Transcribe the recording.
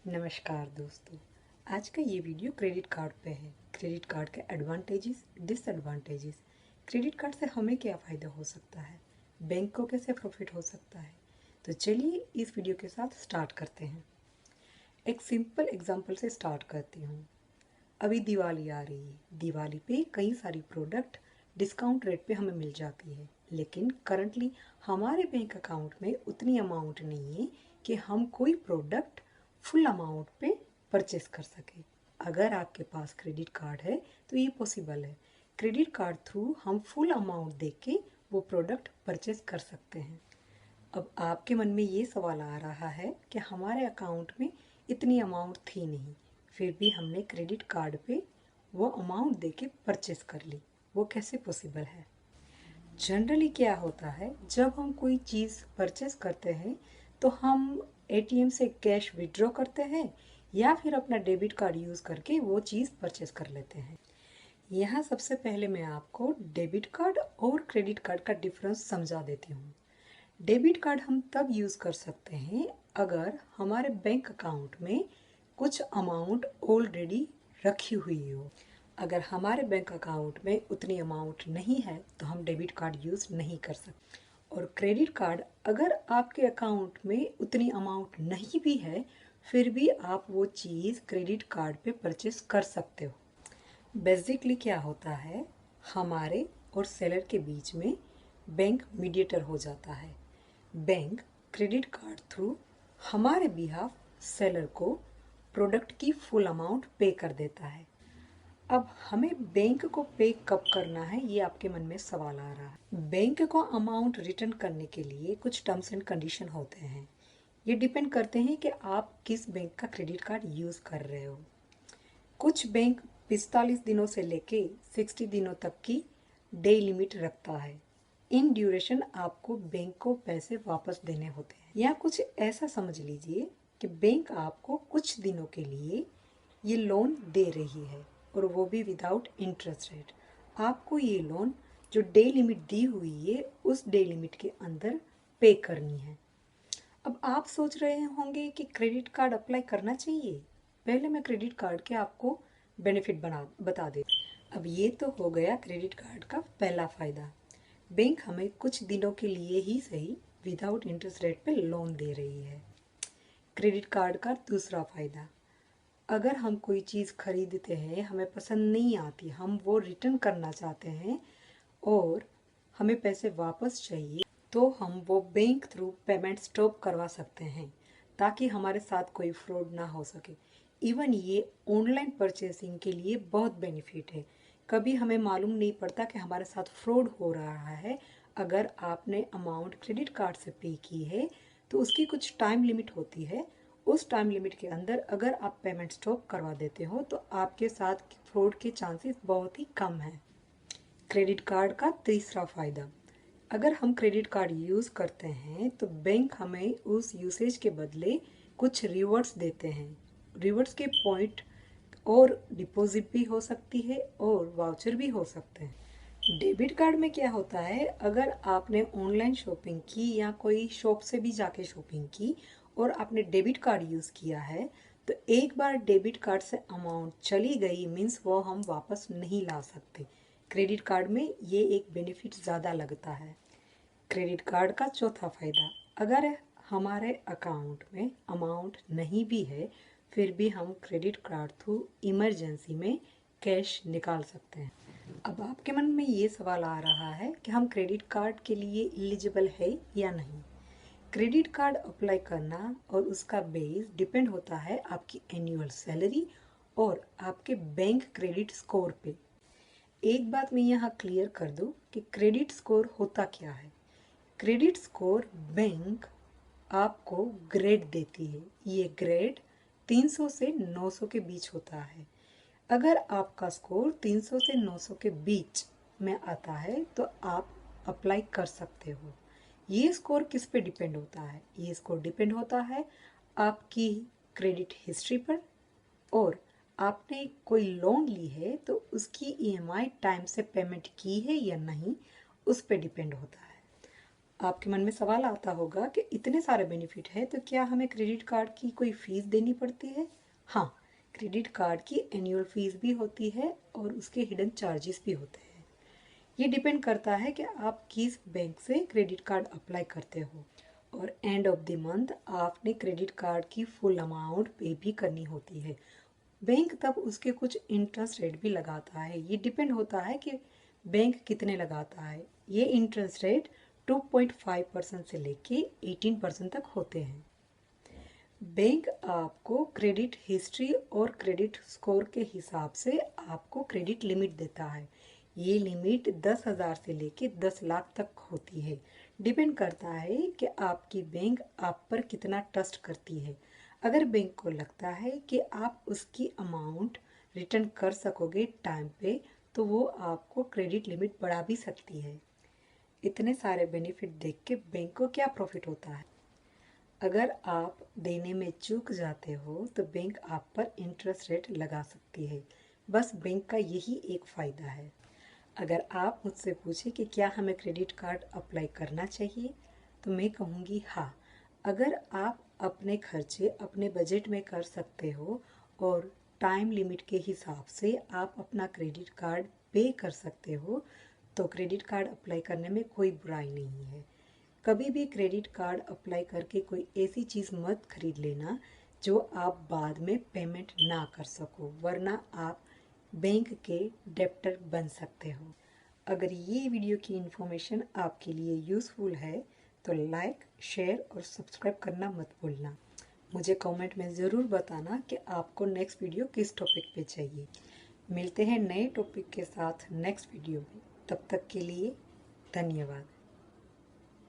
नमस्कार दोस्तों। आज का ये वीडियो क्रेडिट कार्ड पे है। क्रेडिट कार्ड के एडवांटेजेस, डिसएडवांटेजेस, क्रेडिट कार्ड से हमें क्या फ़ायदा हो सकता है, बैंक को कैसे प्रॉफिट हो सकता है। तो चलिए इस वीडियो के साथ स्टार्ट करते हैं। एक सिंपल एग्जांपल से स्टार्ट करती हूँ। अभी दिवाली आ रही है। दिवाली पे कई सारी प्रोडक्ट डिस्काउंट रेट पे हमें मिल जाती है, लेकिन करंटली हमारे बैंक अकाउंट में उतनी अमाउंट नहीं है कि हम कोई प्रोडक्ट फुल अमाउंट पे परचेस कर सके। अगर आपके पास क्रेडिट कार्ड है तो ये पॉसिबल है। क्रेडिट कार्ड थ्रू हम फुल अमाउंट दे के वो प्रोडक्ट परचेस कर सकते हैं। अब आपके मन में ये सवाल आ रहा है कि हमारे अकाउंट में इतनी अमाउंट थी नहीं, फिर भी हमने क्रेडिट कार्ड पे वो अमाउंट दे के परचेस कर ली, वो कैसे पॉसिबल है। जनरली क्या होता है, जब हम कोई चीज़ परचेस करते हैं तो हम एटीएम से कैश विड्रॉ करते हैं या फिर अपना डेबिट कार्ड यूज़ करके वो चीज़ परचेस कर लेते हैं। यहाँ सबसे पहले मैं आपको डेबिट कार्ड और क्रेडिट कार्ड का डिफरेंस समझा देती हूँ। डेबिट कार्ड हम तब यूज़ कर सकते हैं अगर हमारे बैंक अकाउंट में कुछ अमाउंट ऑलरेडी रखी हुई हो। अगर हमारे बैंक अकाउंट में उतनी अमाउंट नहीं है तो हम डेबिट कार्ड यूज़ नहीं कर सकते। और क्रेडिट कार्ड, अगर आपके अकाउंट में उतनी अमाउंट नहीं भी है फिर भी आप वो चीज़ क्रेडिट कार्ड पे परचेस कर सकते हो। बेसिकली क्या होता है, हमारे और सेलर के बीच में बैंक मीडिएटर हो जाता है। बैंक क्रेडिट कार्ड थ्रू हमारे बिहाफ सेलर को प्रोडक्ट की फुल अमाउंट पे कर देता है। अब हमें बैंक को पे कब करना है, ये आपके मन में सवाल आ रहा है। बैंक को अमाउंट रिटर्न करने के लिए कुछ टर्म्स एंड कंडीशन होते हैं। ये डिपेंड करते हैं कि आप किस बैंक का क्रेडिट कार्ड यूज़ कर रहे हो। कुछ बैंक 45 दिनों से लेके 60 दिनों तक की डे लिमिट रखता है। इन ड्यूरेशन आपको बैंक को पैसे वापस देने होते हैं। या कुछ ऐसा समझ लीजिए कि बैंक आपको कुछ दिनों के लिए ये लोन दे रही है और वो भी विदाउट इंटरेस्ट रेट। आपको ये लोन जो डे लिमिट दी हुई है उस डे लिमिट के अंदर पे करनी है। अब आप सोच रहे होंगे कि क्रेडिट कार्ड अप्लाई करना चाहिए। पहले मैं क्रेडिट कार्ड के आपको बेनिफिट बता दे। अब ये तो हो गया क्रेडिट कार्ड का पहला फ़ायदा। बैंक हमें कुछ दिनों के लिए ही सही विदाउट इंटरेस्ट रेट पे लोन दे रही है। क्रेडिट कार्ड का दूसरा फ़ायदा, अगर हम कोई चीज़ खरीदते हैं, हमें पसंद नहीं आती, हम वो रिटर्न करना चाहते हैं और हमें पैसे वापस चाहिए, तो हम वो बैंक थ्रू पेमेंट स्टॉप करवा सकते हैं ताकि हमारे साथ कोई फ्रॉड ना हो सके। इवन ये ऑनलाइन परचेसिंग के लिए बहुत बेनिफिट है। कभी हमें मालूम नहीं पड़ता कि हमारे साथ फ्रॉड हो रहा है। अगर आपने अमाउंट क्रेडिट कार्ड से पे की है तो उसकी कुछ टाइम लिमिट होती है। उस टाइम लिमिट के अंदर अगर आप पेमेंट स्टॉप करवा देते हो तो आपके साथ फ्रॉड के चांसेस बहुत ही कम हैं। क्रेडिट कार्ड का तीसरा फ़ायदा, अगर हम क्रेडिट कार्ड यूज़ करते हैं तो बैंक हमें उस यूसेज के बदले कुछ रिवॉर्ड्स देते हैं। रिवॉर्ड्स के पॉइंट और डिपॉजिट भी हो सकती है और वाउचर भी हो सकते हैं। डेबिट कार्ड में क्या होता है, अगर आपने ऑनलाइन शॉपिंग की या कोई शॉप से भी जाके शॉपिंग की और आपने डेबिट कार्ड यूज़ किया है तो एक बार डेबिट कार्ड से अमाउंट चली गई मीन्स वो हम वापस नहीं ला सकते। क्रेडिट कार्ड में ये एक बेनिफिट ज़्यादा लगता है। क्रेडिट कार्ड का चौथा फ़ायदा, अगर हमारे अकाउंट में अमाउंट नहीं भी है फिर भी हम क्रेडिट कार्ड थ्रू इमरजेंसी में कैश निकाल सकते हैं। अब आपके मन में ये सवाल आ रहा है कि हम क्रेडिट कार्ड के लिए एलिजिबल है या नहीं। क्रेडिट कार्ड अप्लाई करना और उसका बेस डिपेंड होता है आपकी एनुअल सैलरी और आपके बैंक क्रेडिट स्कोर पे। एक बात मैं यहाँ क्लियर कर दूँ कि क्रेडिट स्कोर होता क्या है। क्रेडिट स्कोर बैंक आपको ग्रेड देती है। ये ग्रेड 300 से 900 के बीच होता है। अगर आपका स्कोर 300 से 900 के बीच में आता है तो आप अप्लाई कर सकते हो। ये स्कोर किस पे डिपेंड होता है, ये स्कोर डिपेंड होता है आपकी क्रेडिट हिस्ट्री पर और आपने कोई लोन ली है तो उसकी ईएमआई टाइम से पेमेंट की है या नहीं, उस पे डिपेंड होता है। आपके मन में सवाल आता होगा कि इतने सारे बेनिफिट है तो क्या हमें क्रेडिट कार्ड की कोई फीस देनी पड़ती है? हाँ, क्रेडिट कार्ड की एनुअल फीस भी होती है और उसके हिडन चार्जेस भी होते हैं। ये डिपेंड करता है कि आप किस बैंक से क्रेडिट कार्ड अप्लाई करते हो और एंड ऑफ द मंथ आपने क्रेडिट कार्ड की फुल अमाउंट पे भी करनी होती है। बैंक तब उसके कुछ इंटरेस्ट रेट भी लगाता है। ये डिपेंड होता है कि बैंक कितने लगाता है। ये इंटरेस्ट रेट 2.5% से लेके 18% तक होते हैं। बैंक आपको क्रेडिट हिस्ट्री और क्रेडिट स्कोर के हिसाब से आपको क्रेडिट लिमिट देता है। ये लिमिट 10,000 से लेके 10 लाख तक होती है। डिपेंड करता है कि आपकी बैंक आप पर कितना ट्रस्ट करती है। अगर बैंक को लगता है कि आप उसकी अमाउंट रिटर्न कर सकोगे टाइम पे, तो वो आपको क्रेडिट लिमिट बढ़ा भी सकती है। इतने सारे बेनिफिट देख के बैंक को क्या प्रॉफिट होता है? अगर आप देने में चूक जाते हो तो बैंक आप पर इंटरेस्ट रेट लगा सकती है। बस बैंक का यही एक फ़ायदा है। अगर आप मुझसे पूछे कि क्या हमें क्रेडिट कार्ड अप्लाई करना चाहिए, तो मैं कहूँगी हाँ। अगर आप अपने खर्चे अपने बजट में कर सकते हो और टाइम लिमिट के हिसाब से आप अपना क्रेडिट कार्ड पे कर सकते हो, तो क्रेडिट कार्ड अप्लाई करने में कोई बुराई नहीं है। कभी भी क्रेडिट कार्ड अप्लाई करके कोई ऐसी चीज़ मत खरीद लेना जो आप बाद में पेमेंट ना कर सको, वरना आप बैंक के डेप्टर बन सकते हो। अगर ये वीडियो की इन्फॉर्मेशन आपके लिए यूज़फुल है तो लाइक, शेयर और सब्सक्राइब करना मत भूलना। मुझे कमेंट में ज़रूर बताना कि आपको नेक्स्ट वीडियो किस टॉपिक पे चाहिए। मिलते हैं नए टॉपिक के साथ नेक्स्ट वीडियो में। तब तक के लिए धन्यवाद।